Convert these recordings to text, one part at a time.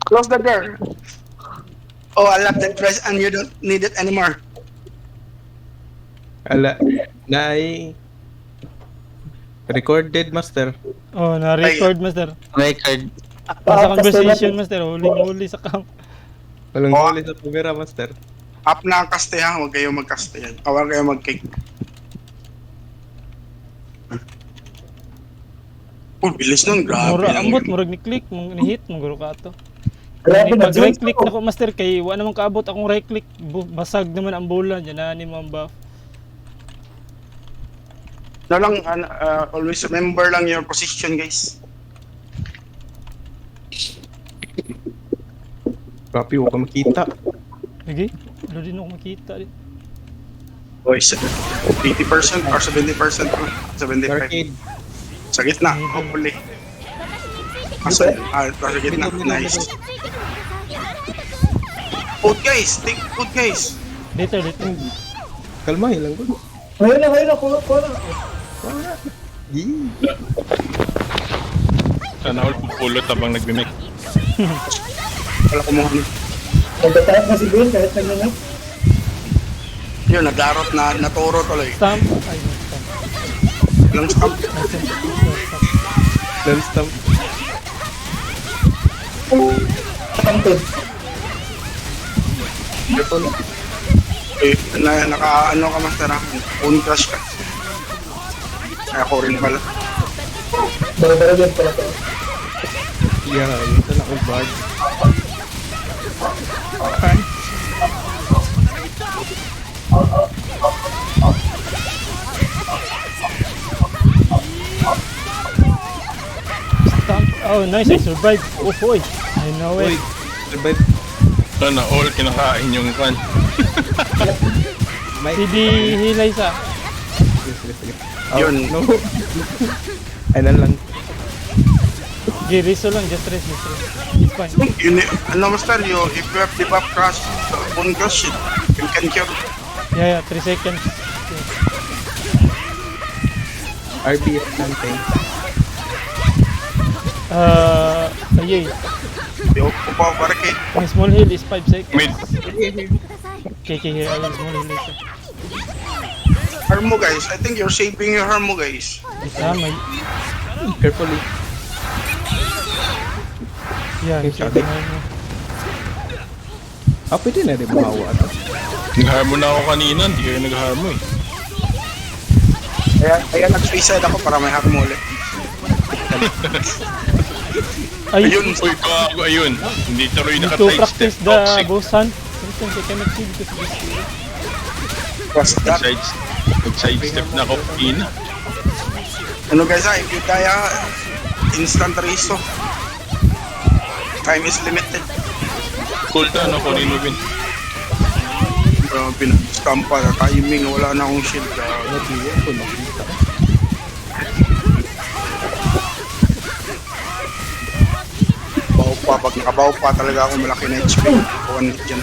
Close the door. Oh, I love that dress and you don't need it anymore. Ala, nai recorded master. Oh, na-record, master. Record. Nasa conversation, master. Huling-huli sa camp. Walang Oh. huli sa camera master. Up na ang kaste ha, huwag kayo magkaste yan. Huwag kayo mag-cake. Oh, bilis nun, grabe. Mura, lang ambot, yun. murag ni click, ni-hit, maguro ka to. Grabe na, Pag right click na ko, master, kay wala naman kaabot akong right click. Basag naman ang bola, dyan na ni mga buff. Na lang, always remember lang your position, guys. Grabe, huwag ka makita. Lagi? Wala din ako makita. Boys, 80% or 70%? 75%. Arcade. Sa gitna, hopefully. Sa gitna, nice. Food guys, take food guys. Later, later. Kalma, ilang good. Ngayon na, kuha na. Yee. Sana all pupulot habang nagmimik. Wala ko mga Magtatayap na si Gwen kahit nag-nag. yun, naglarot na naturo tuloy. Stamp. Ay, no, stamp. Walang stamp. Lang stamp. Tangtod. Naka-ano ka master ha? Phone crush ka. Kaya ko rin pala. Bara-bara yan pala to. Yeah, yun na ako bad. Stamp. Oh, nice, I survived. Oh, boy. I know Uy, it. survive. Sana all kinakain yung kan. Mike. CD Hilay sa. Sige, sige. Oh, Yun. no. Ano lang. Okay, reso lang, just rest. It's fine. Yun, ano master, if you have debuff crush, phone crush, you can cure. Yeah, 3 seconds. RBS something. Ayay. Yung pa barricade. My small heal is 5 seconds. Mid. Okay, here, I will small heal later. Harm mo guys, I think you're saving your harm mo guys. Ah, may... Carefully. Yeah, Okay, check sabi. mo. Ah, pwede na rin bumawa. Nag-harm na ako kanina, hindi kayo nag-harm mo eh. Kaya nag-suicide ako para may harm mo ulit. Ay, Ayun, Uy, gago, ayun. Hindi tuloy need to naka-side step. practice the Toxic. ghost hunt. Sometimes I cannot see because of this. was that. Nag-side step na ako kanina. Ano guys if you die instant reso. Time is limited. Cooldown ako ni Nubin. Pinag-stampa na timing, wala na akong shield. Nag-iwan ko nakita. Baw pa, pag nakabaw pa talaga ako malaki na HP. One hit dyan.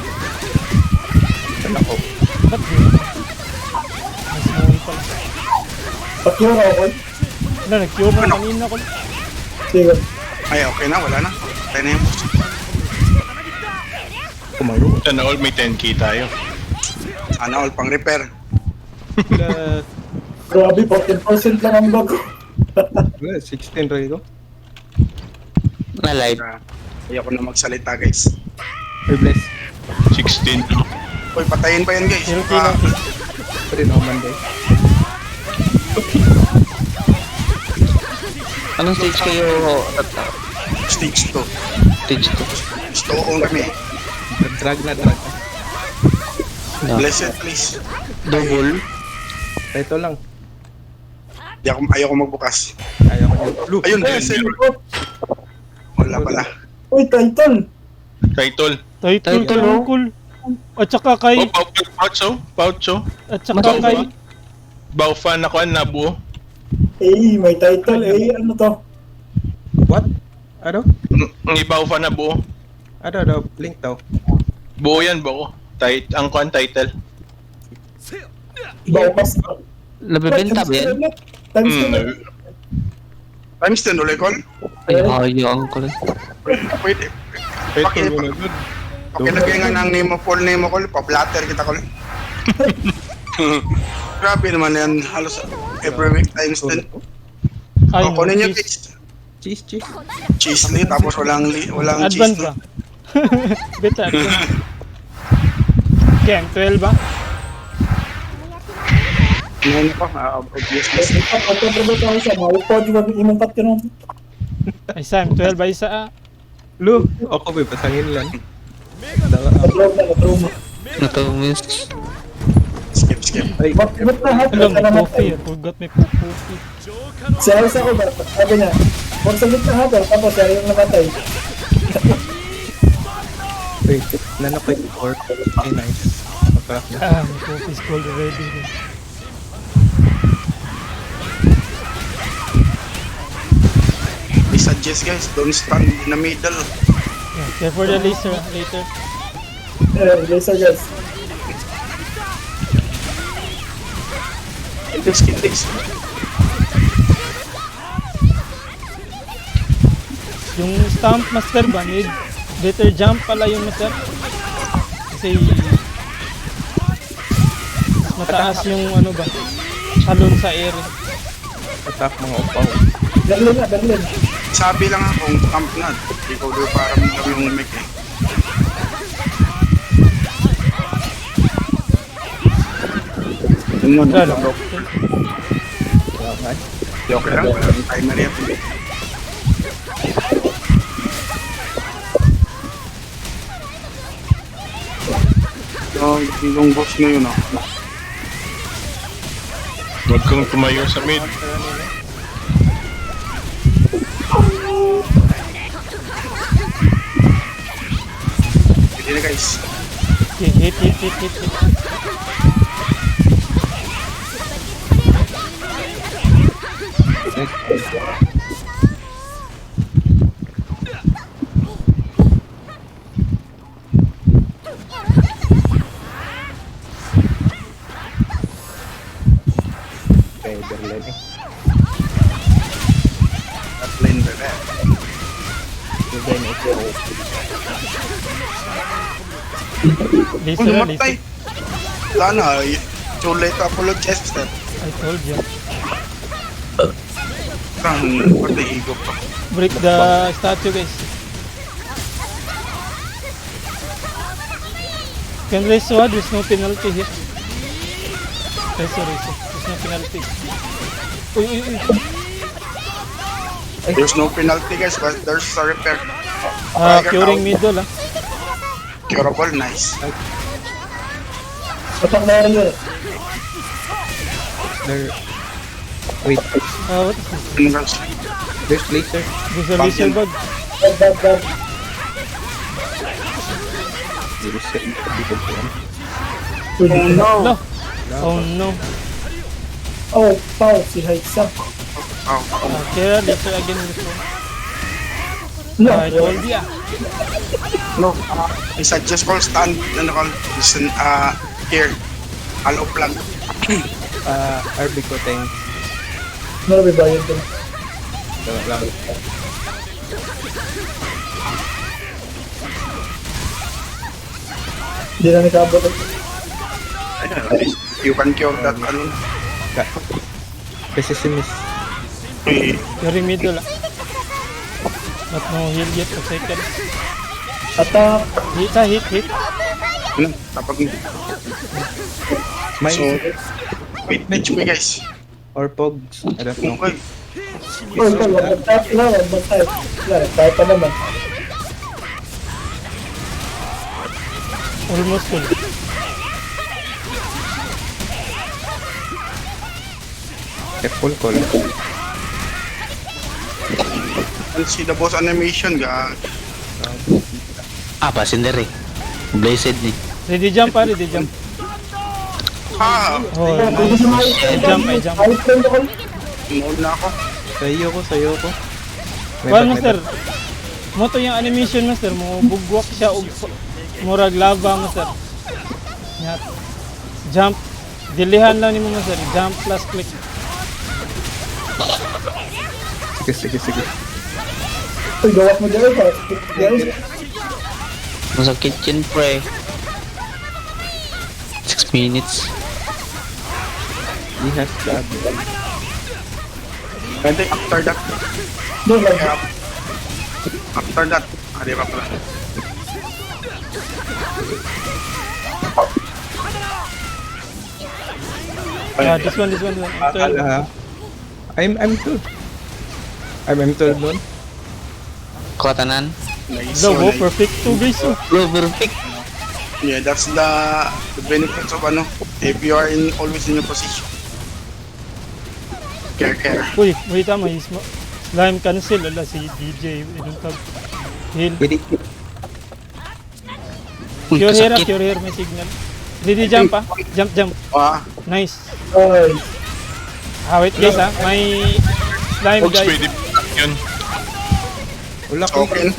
Wala ko. Ba't yun? Mas small pala. Pag-cure ako. Wala, nag-cure na kanina ko. Sige. Ay, okay na, wala na. Tayo na yung Kumaro. Sana all may 10k tayo. sana all pang repair. Wala. Grabe, 14% lang ang bago. Wala, 16 rin ko. Na live. Ayoko na magsalita guys. Or bless. 16. Uy, patayin pa yan guys. Zero kill lang. Pwede na ako Monday. Anong stage kayo? Stage 2. Stage Gusto ko kami. Drag na drag. 2. No. Blessed please. Double. Ito lang. Ayoko magbukas. Ayaw ko yung blue. Ayun, blessed. Wala pala. Uy, title. Title. Title Title, oh. cool. At saka kay... Oh, poucho. Poucho. At saka kay... Baufan ako ang nabuo. May title. Ano to? What? Ano? Ang ibaufan na buo. Ano? Link daw. Buo yan, buo. Ang kuan title. Bawas. Nabibenta ba yan? Times Hmm. 10 ulit call? Ay, hayo ang kulit. Pwede. Title mo na good. Pakilagay nga ng Nemo ko, pa-blatter kita ko. Grabe naman yan, halos every week times 10. Ay, O, kunin nyo cheese. Cheese, cheese. cheese lit, tapos walang Advance cheese. ba? Beta, advance. Game 12 ba? Ngayon ko, obviously. At trabaho tayo sa mga upod, wag imong patino. Ay, Sam, 12 ba isa? Lu, ako ba pasangin lang. Patrol. Naka-miss. Skip. Ay, Bakit na hat? Hello, may coffee. I forgot may coffee. Siya sa ko ba? Sabi niya, huwag sa gitna hat, tapos siya yung namatay. wait, nanapay pork. Okay, nice. Okay. Ah, may coffee is cold already. I suggest guys, don't stand in the middle. Yeah, care for the laser later. Laser guys. Kindex. Yung stamp master ba, need better jump pala yung master. Kasi mas mataas yung ano ba, talon sa air. Attack mga upaw. Berlin. Sabi lang akong camp na. Ikaw doon para mo yung mic eh. Ano na? Lalo. Okay lang, walang timer yan. Yung boss na yun ah. Huwag kang tumayo sa mid. Pwede na guys. Okay, hit. Okay, Berlin eh. At lane ba ba? Berlin ito. Laser na, Namatay! laser. Wala na, too late to apologize. I told you. Patay higop pa. Break the statue guys. Can raise sword, there's no penalty here. Raise. There's no penalty. Uy. There's no penalty guys, but there's a repair. Curing middle ah. Curable, nice. Patak na rin yun. There. Wait, What is this? Ano guys? there's laser. There's a laser bug. Bag. There's people po yan. No. Oh no. Oh, pao, si Haitsa. Oh, Kaya laser again with this one. No, I told ya. no. I suggest call stand, listen, here. Hello plan. RB ko thanks. Marami bayad din. Lang. Hindi na nakabot. You can cure that, ano. Pessimis. Curing middle ah. But no heal yet for second. Attack. Hit. Ano, tapag mo. May So, wait, HP guys. or pogs. I don't know. Okay. Oh, ito, wag mag-type na, wag mag-type. Wala, type pa naman. Almost full. Full call. And see the boss animation, guys. Pasin eh. Blazed ni. Ready jump ah, ready jump. Ah, Oh, Pwede nice. sa mga I jump. Ayos friend ako. nood na ako. Sayo ko. Well, master. Mo to yung animation master, mo bugwak siya og murag lava master. Yan. Jump. Dilihan lang nimo master, jump plus click. Sige. Uy, gawat mo dyan. Masakit yun, pre. 6 minutes. He has that. I think after that, Doon lang. kaya, after that, di ba pala? Yeah, this one. Akala ha. I'm 12. I'm 12 nun. Katanan. Nice. Go, yun, nice. perfect 2 guys. Oh. Go, perfect. Yeah, that's the benefits of ano, if you are in always in your position. Care. Uy, wait tama. Slime cancel. Ala, si DJ. Anong tag? Heal. Pwede. Uy, Cure here, kasakit. cure here. May signal. Ready jump ah. Jump. Ah, Nice. Ay, Wait guys ah. May slime Huwag guys. pwede block yun. Wala ko. okay.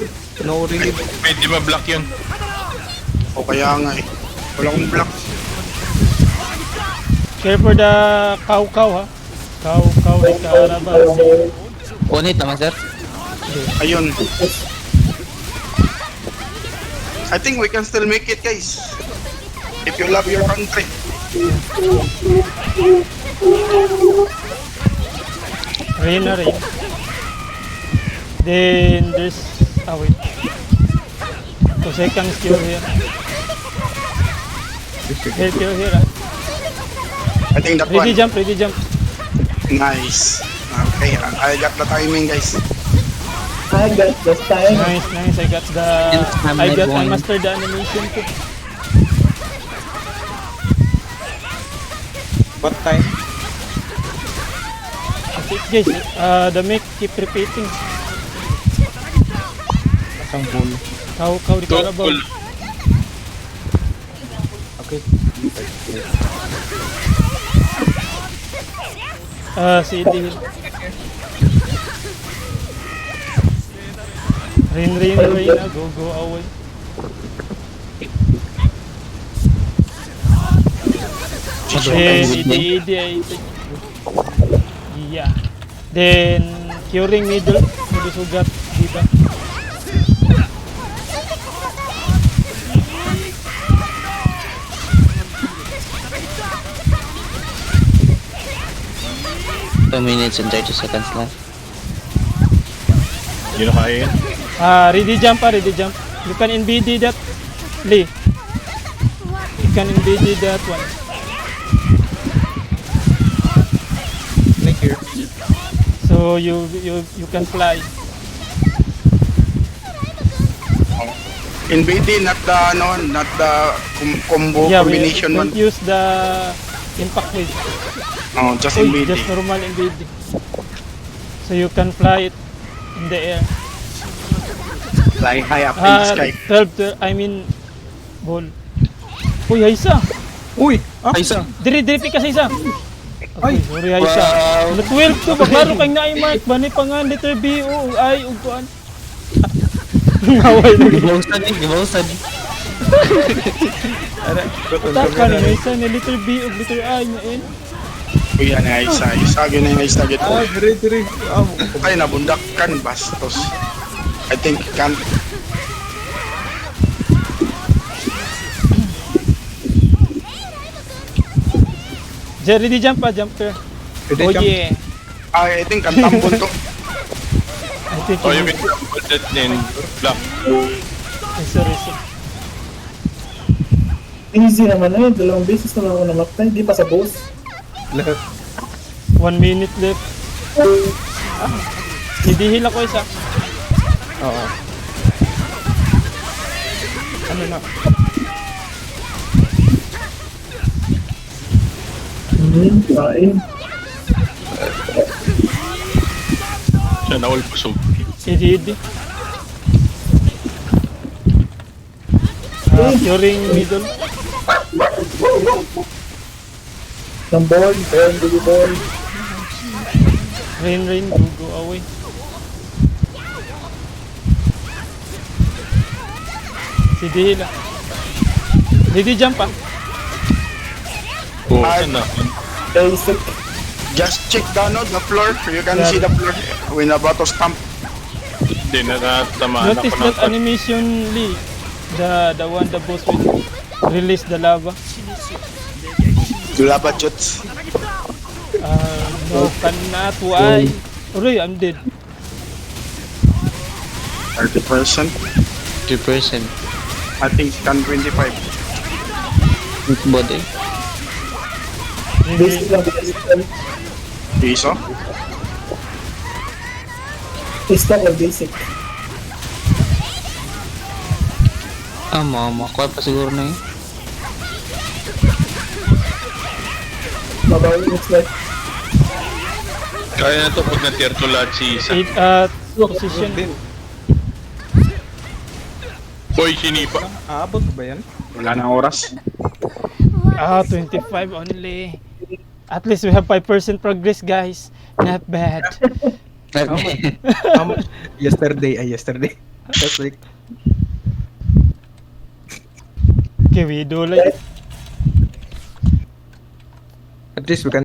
No relief. Pwede ba block yun? O kaya nga eh. Wala akong block. Care for the cow ha. Cow ni Carabao. One hit naman, sir. Ayun. I think we can still make it, guys. If you love your country. Rain. Then there's wait. 2 seconds cure here. Cure here ah. I think that Ready one. jump. Nice. Okay, I got the timing, guys. I got this time. Nice. I mastered the animation too. What time? Guys, the make keep repeating. Isang bull. Cow ni Carabao. Cool. Okay. Si Eddie. Rain. Go away. Then Eddie, I think. Yeah. Then curing middle sugat dito. Two minutes and 30 seconds left. Yun na kaya yun. Ready jump. You can NBD that. Lee. You can NBD that one. Like here. So you can fly. In BD, not the combo Yeah, combination we one. don't use the impact wave. No, just in BD. Just normal NBD. So you can fly it in the air. Fly high up in the sky. 12, I mean, ball. Uy, Haisa! Uy! Ay, isa. Diri pick ka sa isa! Ay, sorry Haisa. Wow. Na 12 to, baklaro kay na i-mark. Bani pa nga, letter B, o, I, uguan. Naway na. Gibawsan. Taka ni Haisa, ni letter B, o letter I, na N. Uy, yan ay isa. Yun yung isa gito. Dire. Ay, nabundak kan bastos. I think can't. Jerry, di jump here. Pwede Oh jump. yeah. I think ang tambon to. I think Oh, you can put that in block. sorry. Easy naman na yun. 2 beses naman ako namatay. Di pa sa boss. Lahat. 1 minute left. Hidihil ako isa. Oo. Ano na? Kain. Siya na all pusog. Hidi. Curing middle. Ng ball. Baby ball. Rain, go away. Si Dihila. Didi jump ah. Oh, saan na? Basic. Just check the floor. You can see the floor when about to stamp. Hindi, natatamaan Notice ako that ng animation, Lee. The one the boss will release the lava. Lava Jots. No, cannot. Why? Uy, I'm dead. 30%. 3%. I think 1025. Body. Basic lang, basic lang. Piso. Stock or basic. Makuha pa siguro na yun. Mabawi next life. Kaya na to pag na-tier to lahat si Isa. 8 position. Boy, sinipa. Aabot ba yan? Wala na oras. 25 only. At least we have 5% progress, guys. Not bad. Yesterday. That's like, Okay, we do like at least we can